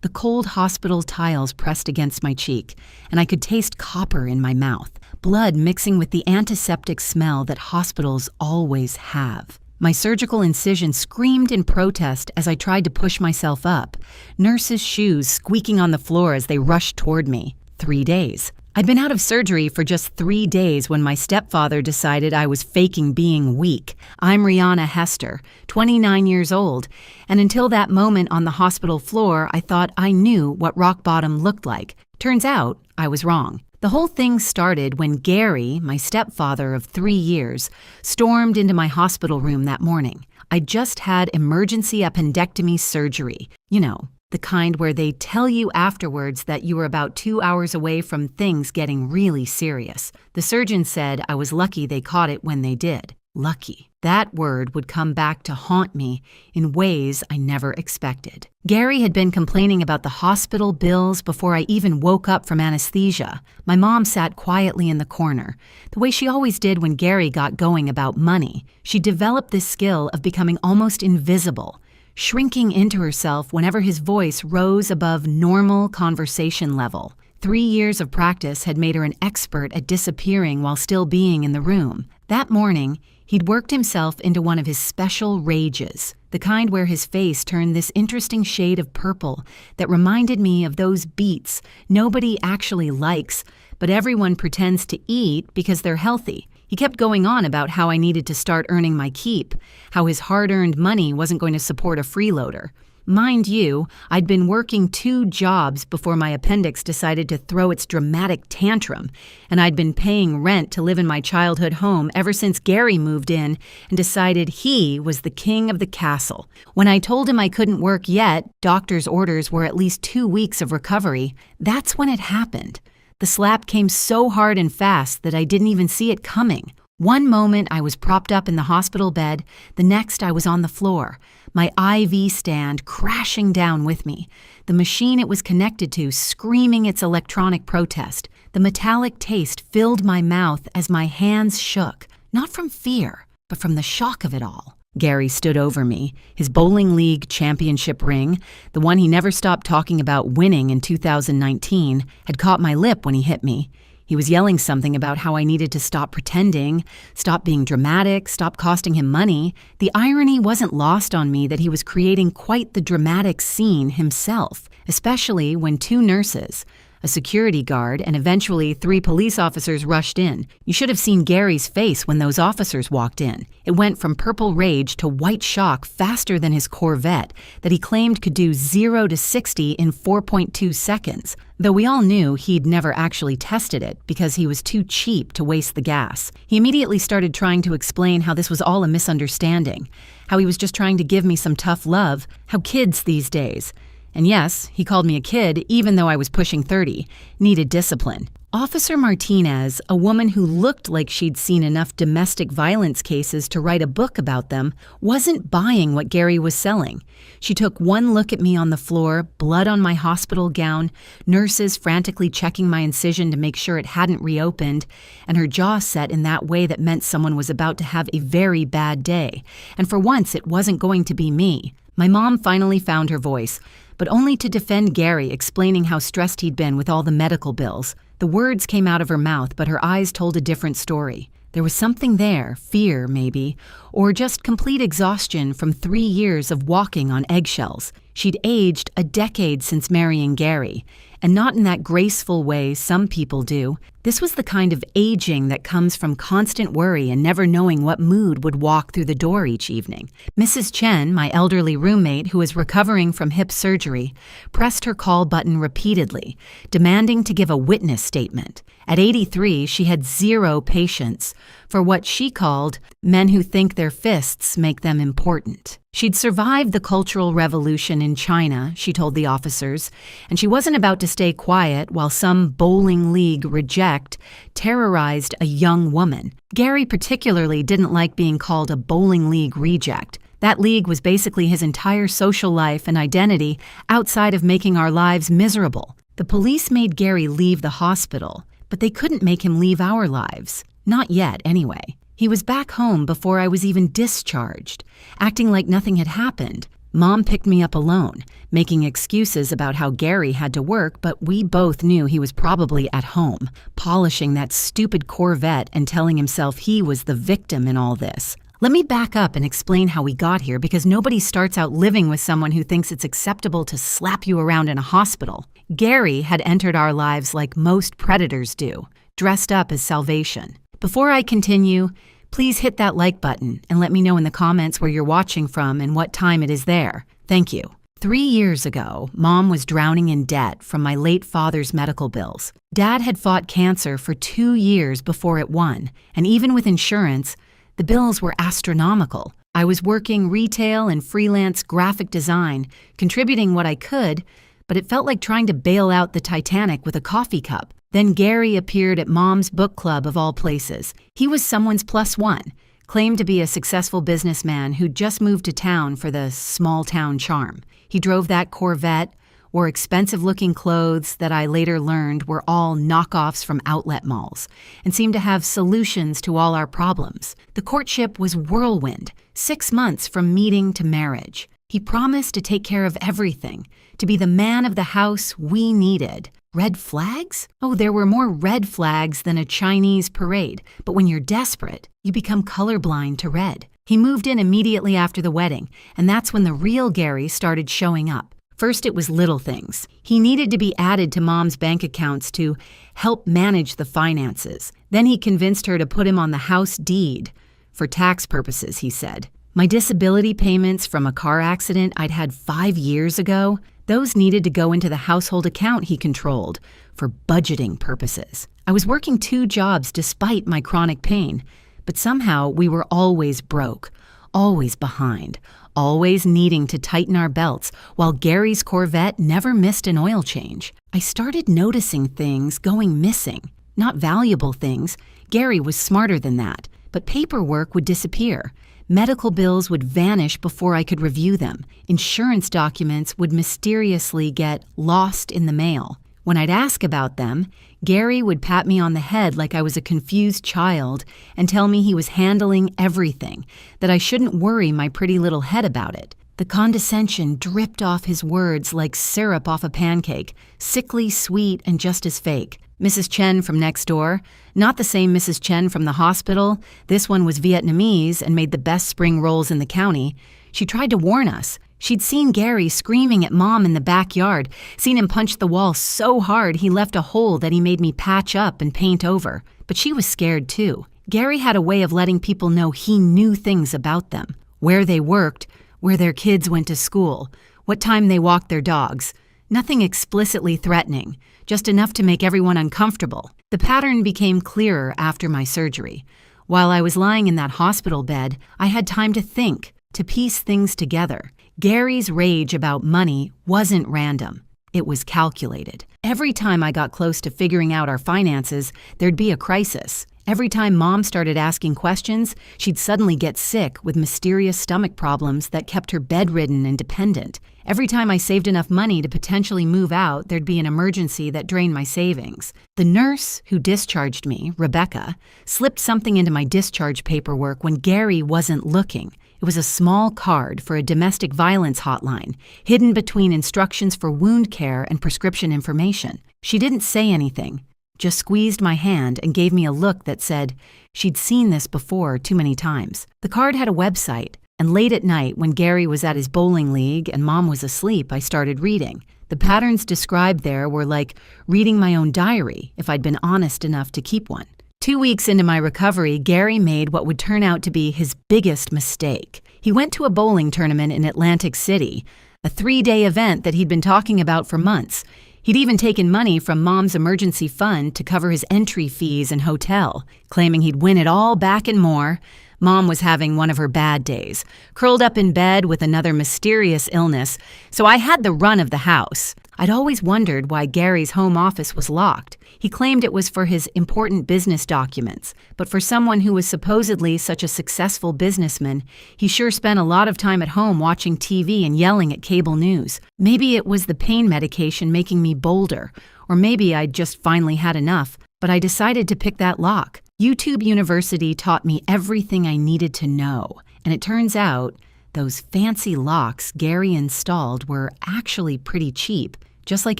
The cold hospital tiles pressed against my cheek, and I could taste copper in my mouth, blood mixing with the antiseptic smell that hospitals always have. My surgical incision screamed in protest as I tried to push myself up, nurses' shoes squeaking on the floor as they rushed toward me. 3 days. I'd been out of surgery for just 3 days when my stepfather decided I was faking being weak. I'm Rihanna Hester, 29 years old, and until that moment on the hospital floor, I thought I knew what rock bottom looked like. Turns out, I was wrong. The whole thing started when Gary, my stepfather of 3 years, stormed into my hospital room that morning. I'd just had emergency appendectomy surgery. You know, the kind where they tell you afterwards that you were about 2 hours away from things getting really serious. The surgeon said I was lucky they caught it when they did. Lucky. That word would come back to haunt me in ways I never expected. Gary had been complaining about the hospital bills before I even woke up from anesthesia. My mom sat quietly in the corner, the way she always did when Gary got going about money. She developed this skill of becoming almost invisible, shrinking into herself whenever his voice rose above normal conversation level. 3 years of practice had made her an expert at disappearing while still being in the room. That morning, he'd worked himself into one of his special rages, the kind where his face turned this interesting shade of purple that reminded me of those beets nobody actually likes, but everyone pretends to eat because they're healthy. He kept going on about how I needed to start earning my keep, how his hard-earned money wasn't going to support a freeloader. Mind you, I'd been working 2 jobs before my appendix decided to throw its dramatic tantrum, and I'd been paying rent to live in my childhood home ever since Gary moved in and decided he was the king of the castle. When I told him I couldn't work yet, doctor's orders were at least 2 weeks of recovery, that's when it happened. The slap came so hard and fast that I didn't even see it coming. One moment I was propped up in the hospital bed, the next I was on the floor, my IV stand crashing down with me, the machine it was connected to screaming its electronic protest. The metallic taste filled my mouth as my hands shook, not from fear, but from the shock of it all. Gary stood over me, his bowling league championship ring, the one he never stopped talking about winning in 2019, had caught my lip when he hit me. He was yelling something about how I needed to stop pretending, stop being dramatic, stop costing him money. The irony wasn't lost on me that he was creating quite the dramatic scene himself, especially when 2 nurses, a security guard, and eventually 3 police officers rushed in. You should have seen Gary's face when those officers walked in. It went from purple rage to white shock faster than his Corvette that he claimed could do 0 to 60 in 4.2 seconds, though we all knew he'd never actually tested it because he was too cheap to waste the gas. He immediately started trying to explain how this was all a misunderstanding, how he was just trying to give me some tough love, how kids these days, and yes, he called me a kid even though I was pushing 30, needed discipline. Officer Martinez, a woman who looked like she'd seen enough domestic violence cases to write a book about them, wasn't buying what Gary was selling. She took one look at me on the floor, blood on my hospital gown, nurses frantically checking my incision to make sure it hadn't reopened, and her jaw set in that way that meant someone was about to have a very bad day. And for once, it wasn't going to be me. My mom finally found her voice, but only to defend Gary, explaining how stressed he'd been with all the medical bills. The words came out of her mouth, but her eyes told a different story. There was something there, fear maybe, or just complete exhaustion from 3 years of walking on eggshells. She'd aged a decade since marrying Gary, and not in that graceful way some people do. This was the kind of aging that comes from constant worry and never knowing what mood would walk through the door each evening. Mrs. Chen, my elderly roommate who was recovering from hip surgery, pressed her call button repeatedly, demanding to give a witness statement. At 83, she had 0 patience for what she called men who think their fists make them important. She'd survived the Cultural Revolution in China, she told the officers, and she wasn't about to stay quiet while some bowling league reject terrorized a young woman. Gary particularly didn't like being called a bowling league reject. That league was basically his entire social life and identity outside of making our lives miserable. The police made Gary leave the hospital, but they couldn't make him leave our lives. Not yet, anyway. He was back home before I was even discharged, acting like nothing had happened. Mom picked me up alone, making excuses about how Gary had to work, but we both knew he was probably at home, polishing that stupid Corvette and telling himself he was the victim in all this. Let me back up and explain how we got here, because nobody starts out living with someone who thinks it's acceptable to slap you around in a hospital. Gary had entered our lives like most predators do, dressed up as salvation. Before I continue, please hit that like button and let me know in the comments where you're watching from and what time it is there. Thank you. 3 years ago, Mom was drowning in debt from my late father's medical bills. Dad had fought cancer for 2 years before it won, and even with insurance, the bills were astronomical. I was working retail and freelance graphic design, contributing what I could, but it felt like trying to bail out the Titanic with a coffee cup. Then Gary appeared at Mom's book club of all places. He was someone's plus one, claimed to be a successful businessman who'd just moved to town for the small-town charm. He drove that Corvette, wore expensive-looking clothes that I later learned were all knockoffs from outlet malls, and seemed to have solutions to all our problems. The courtship was whirlwind, 6 months from meeting to marriage. He promised to take care of everything, to be the man of the house we needed. Red flags? Oh, there were more red flags than a Chinese parade, but when you're desperate, you become colorblind to red. He moved in immediately after the wedding, and that's when the real Gary started showing up. First, it was little things. He needed to be added to Mom's bank accounts to help manage the finances. Then he convinced her to put him on the house deed. For tax purposes, he said. My disability payments from a car accident I'd had 5 years ago, those needed to go into the household account he controlled for budgeting purposes. I was working 2 jobs despite my chronic pain, but somehow we were always broke, always behind, always needing to tighten our belts, while Gary's Corvette never missed an oil change. I started noticing things going missing. Not valuable things. Gary was smarter than that. But paperwork would disappear. Medical bills would vanish before I could review them. Insurance documents would mysteriously get lost in the mail. When I'd ask about them, Gary would pat me on the head like I was a confused child and tell me he was handling everything, that I shouldn't worry my pretty little head about it. The condescension dripped off his words like syrup off a pancake, sickly sweet and just as fake. Mrs. Chen from next door, not the same Mrs. Chen from the hospital. This one was Vietnamese and made the best spring rolls in the county. She tried to warn us. She'd seen Gary screaming at Mom in the backyard, seen him punch the wall so hard he left a hole that he made me patch up and paint over. But she was scared too. Gary had a way of letting people know he knew things about them. Where they worked, where their kids went to school, what time they walked their dogs. Nothing explicitly threatening, just enough to make everyone uncomfortable. The pattern became clearer after my surgery. While I was lying in that hospital bed, I had time to think, to piece things together. Gary's rage about money wasn't random. It was calculated. Every time I got close to figuring out our finances, there'd be a crisis. Every time Mom started asking questions, she'd suddenly get sick with mysterious stomach problems that kept her bedridden and dependent. Every time I saved enough money to potentially move out, there'd be an emergency that drained my savings. The nurse who discharged me, Rebecca, slipped something into my discharge paperwork when Gary wasn't looking. It was a small card for a domestic violence hotline, hidden between instructions for wound care and prescription information. She didn't say anything, just squeezed my hand and gave me a look that said she'd seen this before too many times. The card had a website, and late at night when Gary was at his bowling league and Mom was asleep, I started reading. The patterns described there were like reading my own diary if I'd been honest enough to keep one. 2 weeks into my recovery, Gary made what would turn out to be his biggest mistake. He went to a bowling tournament in Atlantic City, a 3-day event that he'd been talking about for months. He'd even taken money from Mom's emergency fund to cover his entry fees and hotel, claiming he'd win it all back and more. Mom was having one of her bad days, curled up in bed with another mysterious illness, so I had the run of the house. I'd always wondered why Gary's home office was locked. He claimed it was for his important business documents, but for someone who was supposedly such a successful businessman, he sure spent a lot of time at home watching TV and yelling at cable news. Maybe it was the pain medication making me bolder, or maybe I'd just finally had enough, but I decided to pick that lock. YouTube University taught me everything I needed to know, and it turns out Those fancy locks Gary installed were actually pretty cheap, just like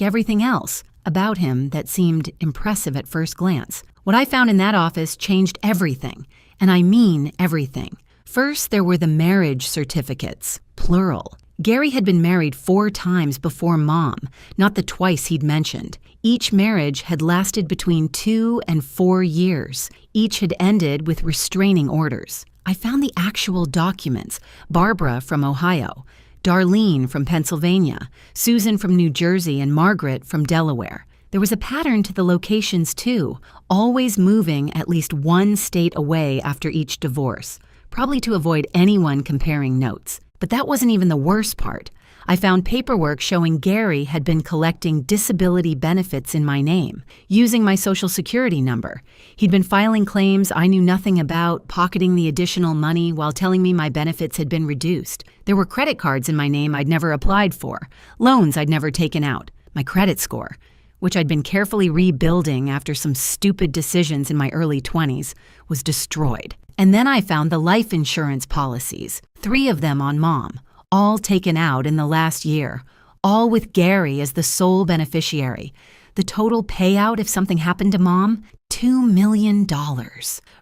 everything else about him that seemed impressive at first glance. What I found in that office changed everything, and I mean everything. First, there were the marriage certificates, plural. Gary had been married 4 times before Mom, not the twice he'd mentioned. Each marriage had lasted between 2 and 4 years. Each had ended with restraining orders. I found the actual documents: Barbara from Ohio, Darlene from Pennsylvania, Susan from New Jersey, and Margaret from Delaware. There was a pattern to the locations, too, always moving at least 1 state away after each divorce, probably to avoid anyone comparing notes. But that wasn't even the worst part. I found paperwork showing Gary had been collecting disability benefits in my name, using my Social Security number. He'd been filing claims I knew nothing about, pocketing the additional money while telling me my benefits had been reduced. There were credit cards in my name I'd never applied for, loans I'd never taken out, my credit score, which I'd been carefully rebuilding after some stupid decisions in my early 20s, was destroyed. And then I found the life insurance policies, 3 of them on Mom, all taken out in the last year, all with Gary as the sole beneficiary. The total payout if something happened to Mom? $2 million.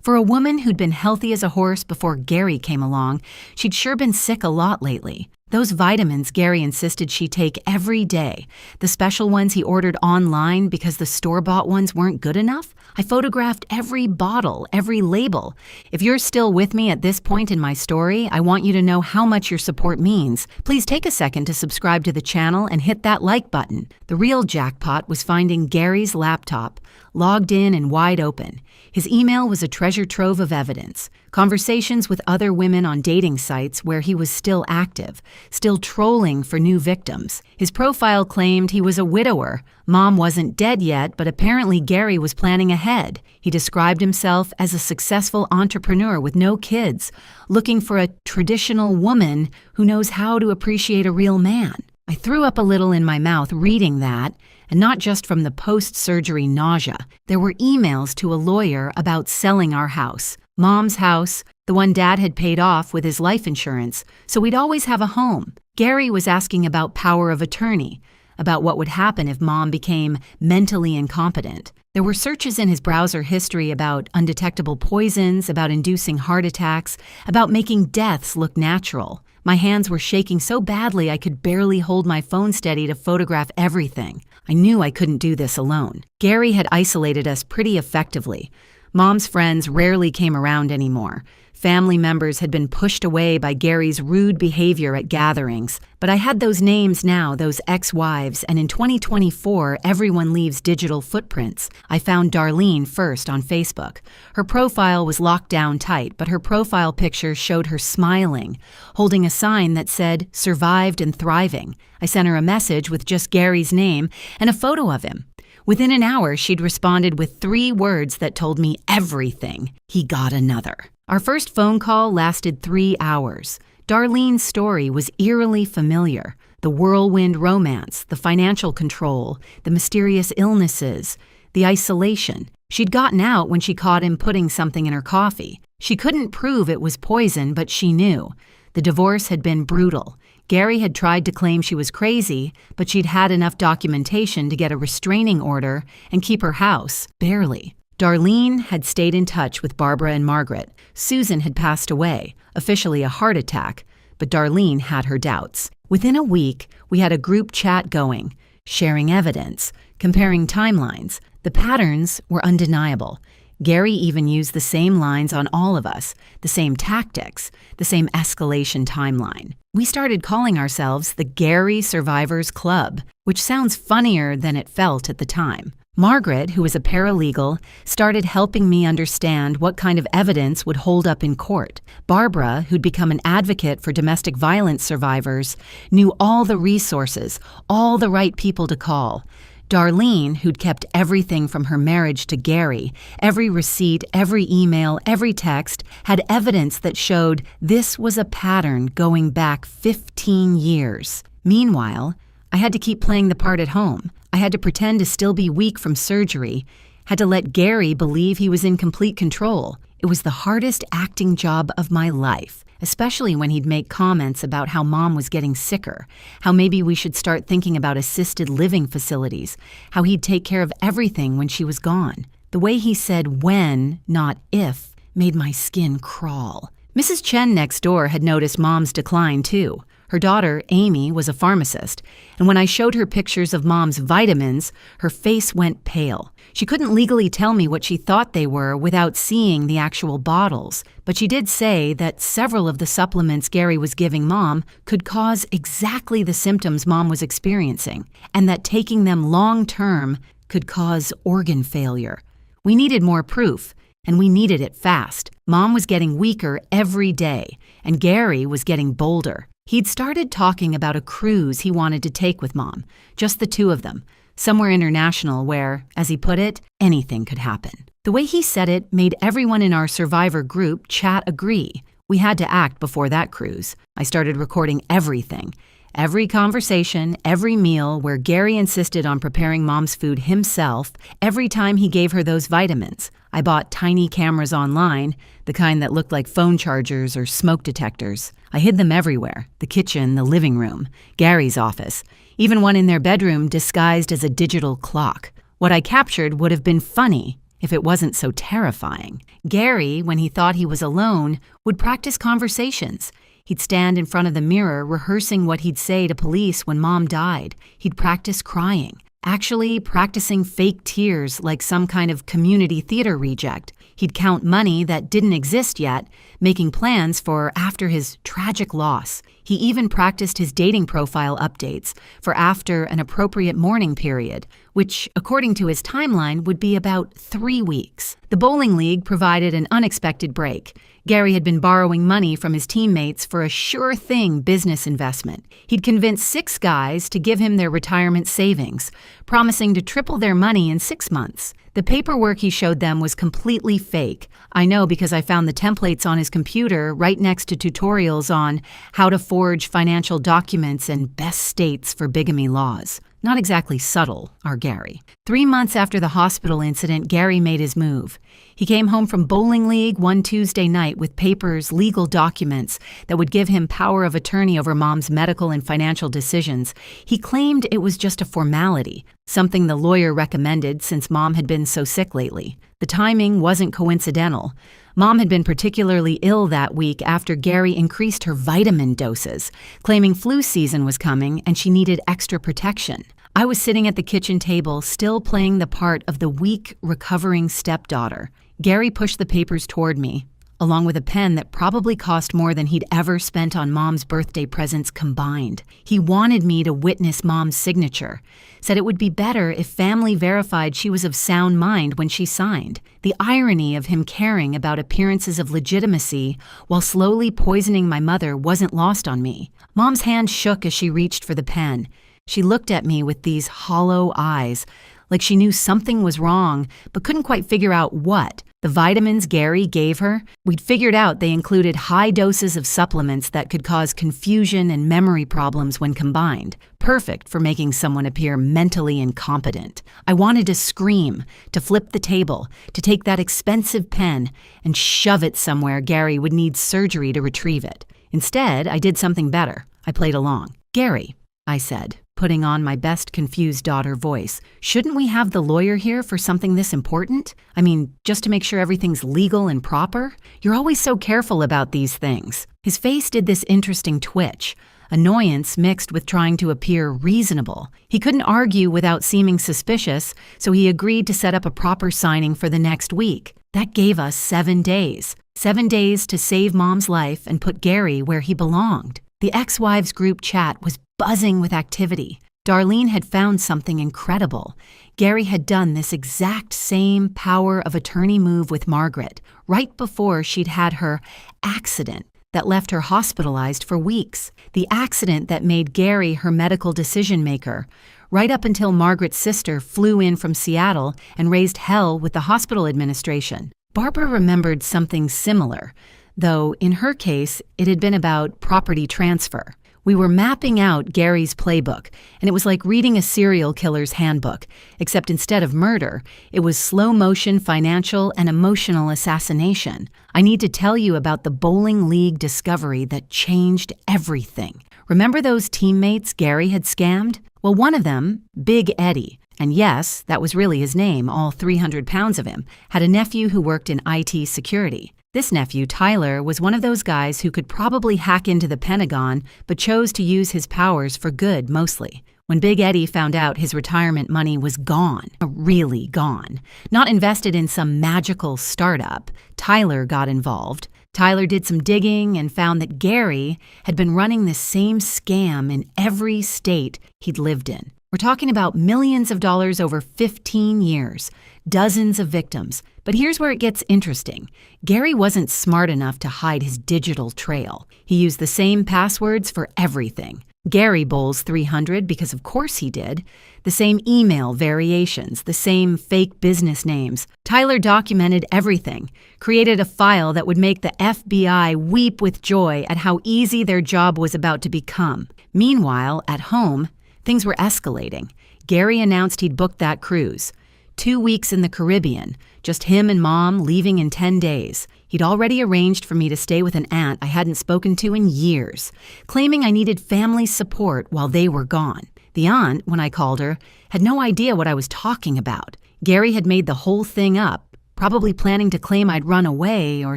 For a woman who'd been healthy as a horse before Gary came along, she'd sure been sick a lot lately. Those vitamins Gary insisted she take every day, the special ones he ordered online because the store-bought ones weren't good enough, I photographed every bottle, every label. If you're still with me at this point in my story, I want you to know how much your support means. Please take a second to subscribe to the channel and hit that like button. The real jackpot was finding Gary's laptop, logged in and wide open. His email was a treasure trove of evidence. Conversations with other women on dating sites where he was still active, still trolling for new victims. His profile claimed he was a widower. Mom wasn't dead yet, but apparently Gary was planning ahead. He described himself as a successful entrepreneur with no kids, looking for a traditional woman who knows how to appreciate a real man. I threw up a little in my mouth reading that, and not just from the post-surgery nausea. There were emails to a lawyer about selling our house, Mom's house, the one Dad had paid off with his life insurance, so we'd always have a home. Gary was asking about power of attorney, about what would happen if Mom became mentally incompetent. There were searches in his browser history about undetectable poisons, about inducing heart attacks, about making deaths look natural. My hands were shaking so badly I could barely hold my phone steady to photograph everything. I knew I couldn't do this alone. Gary had isolated us pretty effectively. Mom's friends rarely came around anymore. Family members had been pushed away by Gary's rude behavior at gatherings. But I had those names now, those ex-wives, and in 2024, everyone leaves digital footprints. I found Darlene first on Facebook. Her profile was locked down tight, but her profile picture showed her smiling, holding a sign that said, "Survived and thriving." I sent her a message with just Gary's name and a photo of him. Within an hour, she'd responded with 3 words that told me everything. He got another. Our first phone call lasted 3 hours. Darlene's story was eerily familiar. The whirlwind romance, the financial control, the mysterious illnesses, the isolation. She'd gotten out when she caught him putting something in her coffee. She couldn't prove it was poison, but she knew. The divorce had been brutal. Gary had tried to claim she was crazy, but she'd had enough documentation to get a restraining order and keep her house, barely. Darlene had stayed in touch with Barbara and Margaret. Susan had passed away, officially a heart attack, but Darlene had her doubts. Within a week, we had a group chat going, sharing evidence, comparing timelines. The patterns were undeniable. Gary even used the same lines on all of us, the same tactics, the same escalation timeline. We started calling ourselves the Gary Survivors Club, which sounds funnier than it felt at the time. Margaret, who was a paralegal, started helping me understand what kind of evidence would hold up in court. Barbara, who'd become an advocate for domestic violence survivors, knew all the resources, all the right people to call. Darlene, who'd kept everything from her marriage to Gary, every receipt, every email, every text, had evidence that showed this was a pattern going back 15 years. Meanwhile, I had to keep playing the part at home. I had to pretend to still be weak from surgery, had to let Gary believe he was in complete control. It was the hardest acting job of my life. especially when he'd make comments about how Mom was getting sicker, how maybe we should start thinking about assisted living facilities, how he'd take care of everything when she was gone. The way he said when, not if, made my skin crawl. Mrs. Chen next door had noticed Mom's decline too. Her daughter, Amy, was a pharmacist, and when I showed her pictures of Mom's vitamins, her face went pale. She couldn't legally tell me what she thought they were without seeing the actual bottles, but she did say that several of the supplements Gary was giving Mom could cause exactly the symptoms Mom was experiencing, and that taking them long-term could cause organ failure. We needed more proof, and we needed it fast. Mom was getting weaker every day, and Gary was getting bolder. He'd started talking about a cruise he wanted to take with Mom, just the two of them, somewhere international where, as he put it, anything could happen. The way he said it made everyone in our survivor group chat agree. We had to act before that cruise. I started recording everything. Every conversation, every meal where Gary insisted on preparing Mom's food himself, every time he gave her those vitamins. I bought tiny cameras online, the kind that looked like phone chargers or smoke detectors. I hid them everywhere, the kitchen, the living room, Gary's office, even one in their bedroom disguised as a digital clock. What I captured would have been funny if it wasn't so terrifying. Gary, when he thought he was alone, would practice conversations. He'd stand in front of the mirror rehearsing what he'd say to police when Mom died. He'd practice crying, actually practicing fake tears like some kind of community theater reject. He'd count money that didn't exist yet, making plans for after his tragic loss. He even practiced his dating profile updates for after an appropriate mourning period, which, according to his timeline, would be about 3 weeks. The bowling league provided an unexpected break. Gary had been borrowing money from his teammates for a sure-thing business investment. He'd convinced 6 guys to give him their retirement savings, promising to triple their money in 6 months. The paperwork he showed them was completely fake. I know because I found the templates on his computer right next to tutorials on how to forge financial documents and best states for bigamy laws. Not exactly subtle, our Gary. 3 months after the hospital incident, Gary made his move. He came home from bowling league one Tuesday night with papers, legal documents that would give him power of attorney over Mom's medical and financial decisions. He claimed it was just a formality, something the lawyer recommended since Mom had been so sick lately. The timing wasn't coincidental. Mom had been particularly ill that week after Gary increased her vitamin doses, claiming flu season was coming and she needed extra protection. I was sitting at the kitchen table, still playing the part of the weak, recovering stepdaughter. Gary pushed the papers toward me, along with a pen that probably cost more than he'd ever spent on Mom's birthday presents combined. He wanted me to witness Mom's signature, said it would be better if family verified she was of sound mind when she signed. The irony of him caring about appearances of legitimacy while slowly poisoning my mother wasn't lost on me. Mom's hand shook as she reached for the pen. She looked at me with these hollow eyes, like she knew something was wrong, but couldn't quite figure out what. The vitamins Gary gave her, we'd figured out they included high doses of supplements that could cause confusion and memory problems when combined. Perfect for making someone appear mentally incompetent. I wanted to scream, to flip the table, to take that expensive pen and shove it somewhere Gary would need surgery to retrieve it. Instead, I did something better. I played along. "Gary," I said, putting on my best confused daughter voice, "shouldn't we have the lawyer here for something this important? I mean, just to make sure everything's legal and proper? You're always so careful about these things." His face did this interesting twitch, annoyance mixed with trying to appear reasonable. He couldn't argue without seeming suspicious, so he agreed to set up a proper signing for the next week. That gave us 7 days. 7 days to save Mom's life and put Gary where he belonged. The ex-wives group chat was buzzing with activity. Darlene had found something incredible. Gary had done this exact same power of attorney move with Margaret, right before she'd had her accident that left her hospitalized for weeks. The accident that made Gary her medical decision maker, right up until Margaret's sister flew in from Seattle and raised hell with the hospital administration. Barbara remembered something similar, though in her case, it had been about property transfer. We were mapping out Gary's playbook, and it was like reading a serial killer's handbook, except instead of murder, it was slow-motion financial and emotional assassination. I need to tell you about the bowling league discovery that changed everything. Remember those teammates Gary had scammed? Well, one of them, Big Eddie, and yes, that was really his name, all 300 pounds of him, had a nephew who worked in IT security. This nephew, Tyler, was one of those guys who could probably hack into the Pentagon, but chose to use his powers for good mostly. When Big Eddie found out his retirement money was gone, really gone, not invested in some magical startup, Tyler got involved. Tyler did some digging and found that Gary had been running the same scam in every state he'd lived in. We're talking about millions of dollars over 15 years, dozens of victims. But here's where it gets interesting. Gary wasn't smart enough to hide his digital trail. He used the same passwords for everything. Gary bowls 300 because of course he did. The same email variations, the same fake business names. Tyler documented everything, created a file that would make the FBI weep with joy at how easy their job was about to become. Meanwhile, at home, things were escalating. Gary announced he'd booked that cruise. 2 weeks in the Caribbean, just him and Mom leaving in 10 days. He'd already arranged for me to stay with an aunt I hadn't spoken to in years, claiming I needed family support while they were gone. The aunt, when I called her, had no idea what I was talking about. Gary had made the whole thing up, probably planning to claim I'd run away or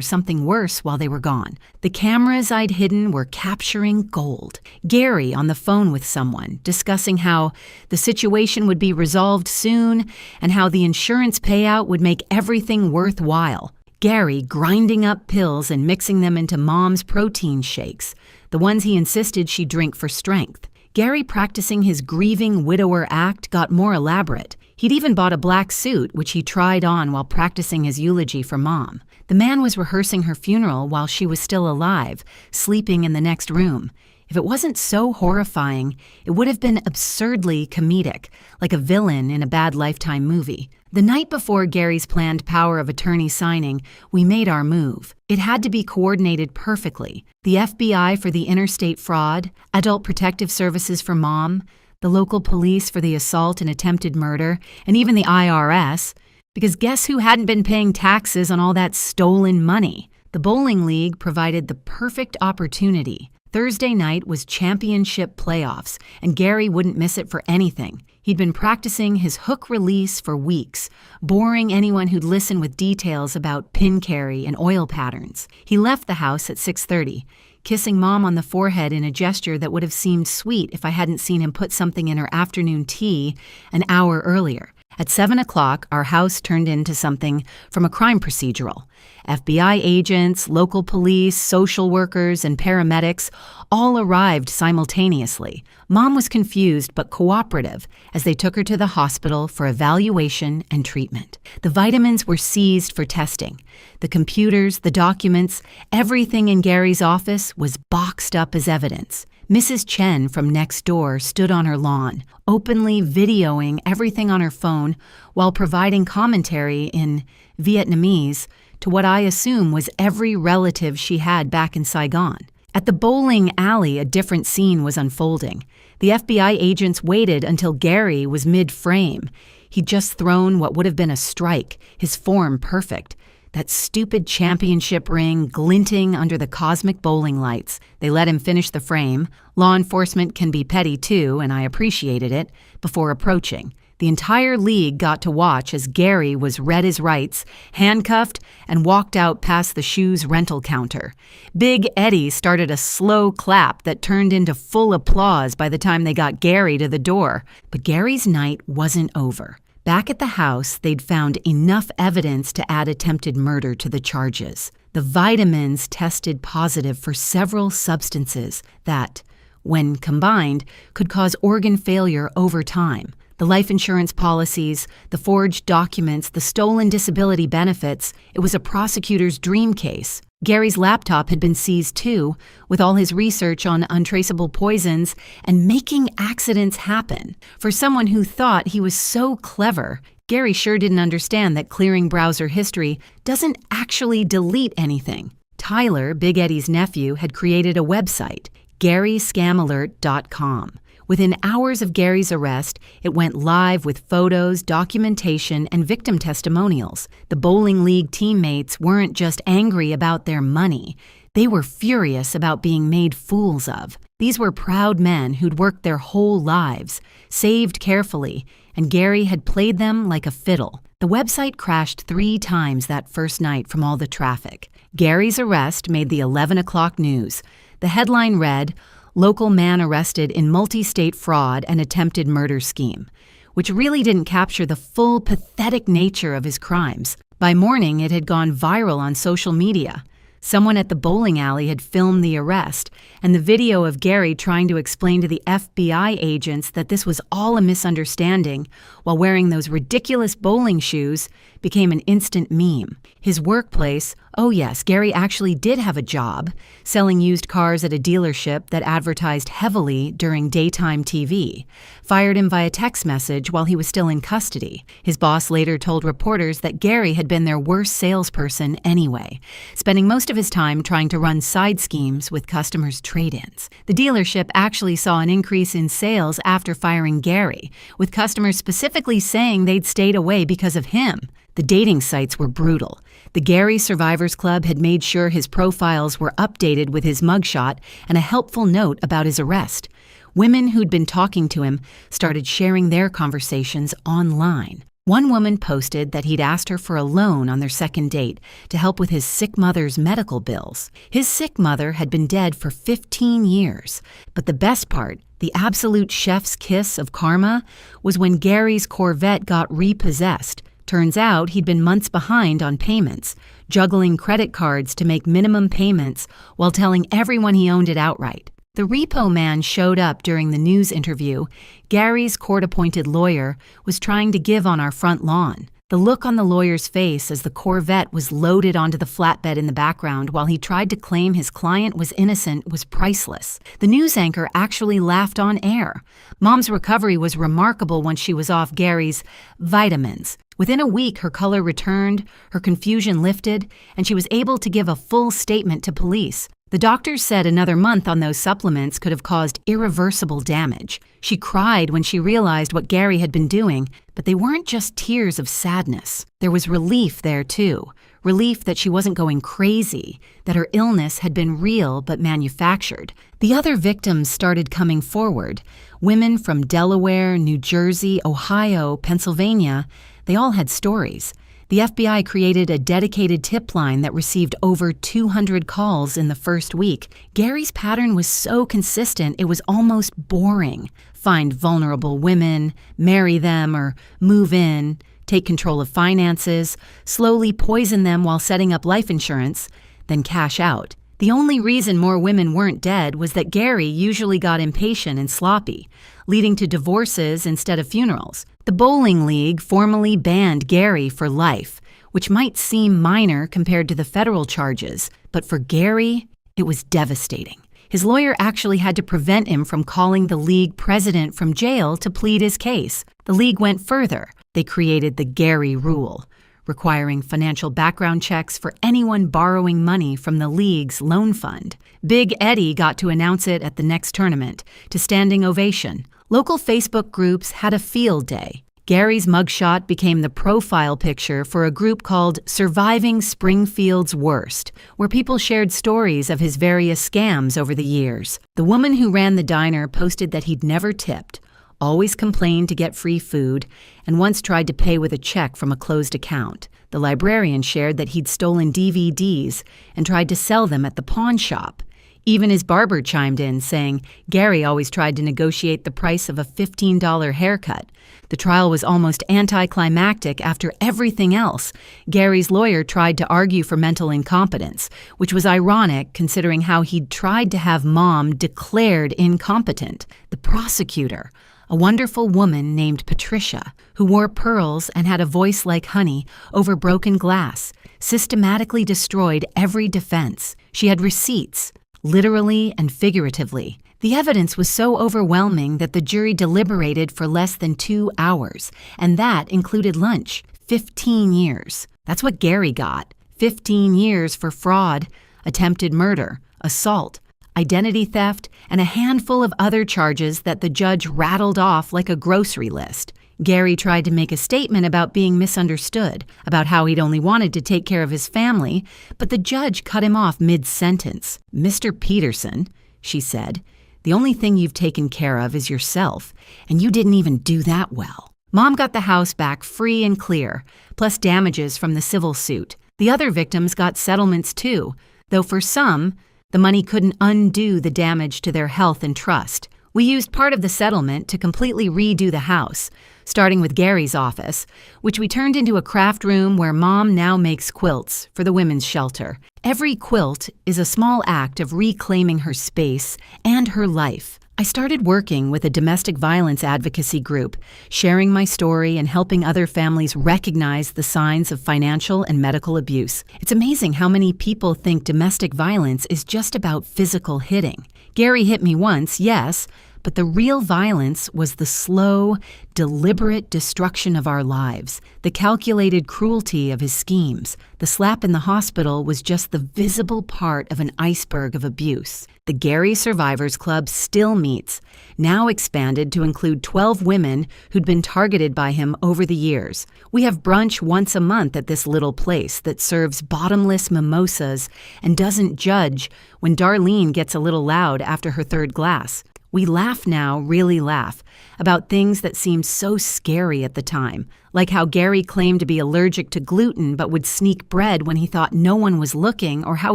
something worse while they were gone. The cameras I'd hidden were capturing gold. Gary on the phone with someone, discussing how the situation would be resolved soon and how the insurance payout would make everything worthwhile. Gary grinding up pills and mixing them into Mom's protein shakes, the ones he insisted she drink for strength. Gary practicing his grieving widower act got more elaborate. He'd even bought a black suit, which he tried on while practicing his eulogy for Mom. The man was rehearsing her funeral while she was still alive, sleeping in the next room. If it wasn't so horrifying, it would have been absurdly comedic, like a villain in a bad Lifetime movie. The night before Gary's planned power of attorney signing, we made our move. It had to be coordinated perfectly. The FBI for the interstate fraud, Adult Protective Services for Mom, the local police for the assault and attempted murder, and even the IRS, because guess who hadn't been paying taxes on all that stolen money? The bowling league provided the perfect opportunity. Thursday night was championship playoffs, and Gary wouldn't miss it for anything. He'd been practicing his hook release for weeks, boring anyone who'd listen with details about pin carry and oil patterns. He left the house at 6:30, kissing Mom on the forehead in a gesture that would have seemed sweet if I hadn't seen him put something in her afternoon tea an hour earlier. At 7 o'clock, our house turned into something from a crime procedural. FBI agents, local police, social workers, and paramedics all arrived simultaneously. Mom was confused but cooperative as they took her to the hospital for evaluation and treatment. The vitamins were seized for testing. The computers, the documents, everything in Gary's office was boxed up as evidence. Mrs. Chen from next door stood on her lawn, openly videoing everything on her phone while providing commentary in Vietnamese to what I assume was every relative she had back in Saigon. At the bowling alley, a different scene was unfolding. The FBI agents waited until Gary was mid-frame. He'd just thrown what would have been a strike, his form perfect. That stupid championship ring glinting under the cosmic bowling lights. They let him finish the frame. Law enforcement can be petty too, and I appreciated it, before approaching. The entire league got to watch as Gary was read his rights, handcuffed, and walked out past the shoes rental counter. Big Eddie started a slow clap that turned into full applause by the time they got Gary to the door. But Gary's night wasn't over. Back at the house, they'd found enough evidence to add attempted murder to the charges. The vitamins tested positive for several substances that, when combined, could cause organ failure over time. The life insurance policies, the forged documents, the stolen disability benefits, it was a prosecutor's dream case. Gary's laptop had been seized too, with all his research on untraceable poisons and making accidents happen. For someone who thought he was so clever, Gary sure didn't understand that clearing browser history doesn't actually delete anything. Tyler, Big Eddie's nephew, had created a website, GaryScamAlert.com. Within hours of Gary's arrest, it went live with photos, documentation, and victim testimonials. The bowling league teammates weren't just angry about their money. They were furious about being made fools of. These were proud men who'd worked their whole lives, saved carefully, and Gary had played them like a fiddle. The website crashed 3 times that first night from all the traffic. Gary's arrest made the 11 o'clock news. The headline read, "Local man arrested in multi-state fraud and attempted murder scheme," which really didn't capture the full pathetic nature of his crimes. By morning, it had gone viral on social media. Someone at the bowling alley had filmed the arrest, and the video of Gary trying to explain to the FBI agents that this was all a misunderstanding while wearing those ridiculous bowling shoes became an instant meme. His workplace, oh yes, Gary actually did have a job, selling used cars at a dealership that advertised heavily during daytime TV, fired him via text message while he was still in custody. His boss later told reporters that Gary had been their worst salesperson anyway, spending most of his time trying to run side schemes with customers' trade-ins. The dealership actually saw an increase in sales after firing Gary, with customers specifically saying they'd stayed away because of him. The dating sites were brutal. The Gary Survivors Club had made sure his profiles were updated with his mugshot and a helpful note about his arrest. Women who'd been talking to him started sharing their conversations online. One woman posted that he'd asked her for a loan on their second date to help with his sick mother's medical bills. His sick mother had been dead for 15 years. But the best part, the absolute chef's kiss of karma, was when Gary's Corvette got repossessed. Turns out he'd been months behind on payments, juggling credit cards to make minimum payments while telling everyone he owned it outright. The repo man showed up during the news interview. Gary's court-appointed lawyer was trying to give on our front lawn. The look on the lawyer's face as the Corvette was loaded onto the flatbed in the background while he tried to claim his client was innocent was priceless. The news anchor actually laughed on air. Mom's recovery was remarkable once she was off Gary's vitamins. Within a week, her color returned, her confusion lifted, and she was able to give a full statement to police. The doctors said another month on those supplements could have caused irreversible damage. She cried when she realized what Gary had been doing, but they weren't just tears of sadness. There was relief there, too. Relief that she wasn't going crazy, that her illness had been real but manufactured. The other victims started coming forward. Women from Delaware, New Jersey, Ohio, Pennsylvania. They all had stories. The FBI created a dedicated tip line that received over 200 calls in the first week. Gary's pattern was so consistent it was almost boring. Find vulnerable women, marry them, or move in, take control of finances, slowly poison them while setting up life insurance, then cash out. The only reason more women weren't dead was that Gary usually got impatient and sloppy, leading to divorces instead of funerals. The bowling league formally banned Gary for life, which might seem minor compared to the federal charges, but for Gary, it was devastating. His lawyer actually had to prevent him from calling the league president from jail to plead his case. The league went further. They created the Gary Rule, requiring financial background checks for anyone borrowing money from the league's loan fund. Big Eddie got to announce it at the next tournament, to standing ovation. Local Facebook groups had a field day. Gary's mugshot became the profile picture for a group called Surviving Springfield's Worst, where people shared stories of his various scams over the years. The woman who ran the diner posted that he'd never tipped, always complained to get free food, and once tried to pay with a check from a closed account. The librarian shared that he'd stolen DVDs and tried to sell them at the pawn shop. Even his barber chimed in, saying Gary always tried to negotiate the price of a $15 haircut. The trial was almost anticlimactic after everything else. Gary's lawyer tried to argue for mental incompetence, which was ironic considering how he'd tried to have Mom declared incompetent. The prosecutor, a wonderful woman named Patricia, who wore pearls and had a voice like honey over broken glass, systematically destroyed every defense. She had receipts, literally and figuratively. The evidence was so overwhelming that the jury deliberated for less than 2 hours, and that included lunch. 15 years. That's what Gary got. 15 years for fraud, attempted murder, assault, identity theft, and a handful of other charges that the judge rattled off like a grocery list. Gary tried to make a statement about being misunderstood, about how he'd only wanted to take care of his family, but the judge cut him off mid-sentence. "Mr. Peterson," she said, "the only thing you've taken care of is yourself, and you didn't even do that well." Mom got the house back free and clear, plus damages from the civil suit. The other victims got settlements too, though for some, the money couldn't undo the damage to their health and trust. We used part of the settlement to completely redo the house, starting with Gary's office, which we turned into a craft room where Mom now makes quilts for the women's shelter. Every quilt is a small act of reclaiming her space and her life. I started working with a domestic violence advocacy group, sharing my story and helping other families recognize the signs of financial and medical abuse. It's amazing how many people think domestic violence is just about physical hitting. Gary hit me once, yes, but the real violence was the slow, deliberate destruction of our lives, the calculated cruelty of his schemes. The slap in the hospital was just the visible part of an iceberg of abuse. The Gary Survivors Club still meets, now expanded to include 12 women who'd been targeted by him over the years. We have brunch once a month at this little place that serves bottomless mimosas and doesn't judge when Darlene gets a little loud after her third glass. We laugh now, really laugh, about things that seemed so scary at the time, like how Gary claimed to be allergic to gluten but would sneak bread when he thought no one was looking, or how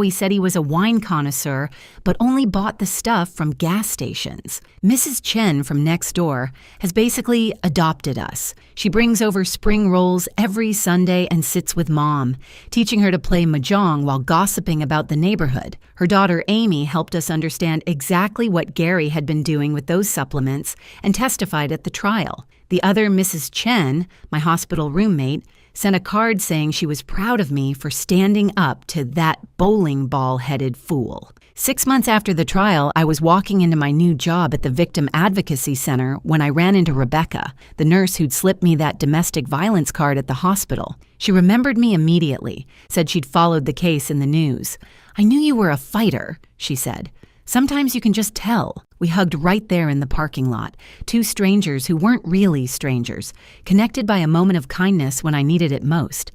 he said he was a wine connoisseur but only bought the stuff from gas stations. Mrs. Chen from next door has basically adopted us. She brings over spring rolls every Sunday and sits with Mom, teaching her to play mahjong while gossiping about the neighborhood. Her daughter Amy helped us understand exactly what Gary had been doing with those supplements and testified at the trial. The other Mrs. Chen, my hospital roommate, sent a card saying she was proud of me for standing up to that bowling ball-headed fool. 6 months after the trial, I was walking into my new job at the Victim Advocacy Center when I ran into Rebecca, the nurse who'd slipped me that domestic violence card at the hospital. She remembered me immediately, said she'd followed the case in the news. "I knew you were a fighter," she said. "Sometimes you can just tell." We hugged right there in the parking lot, two strangers who weren't really strangers, connected by a moment of kindness when I needed it most.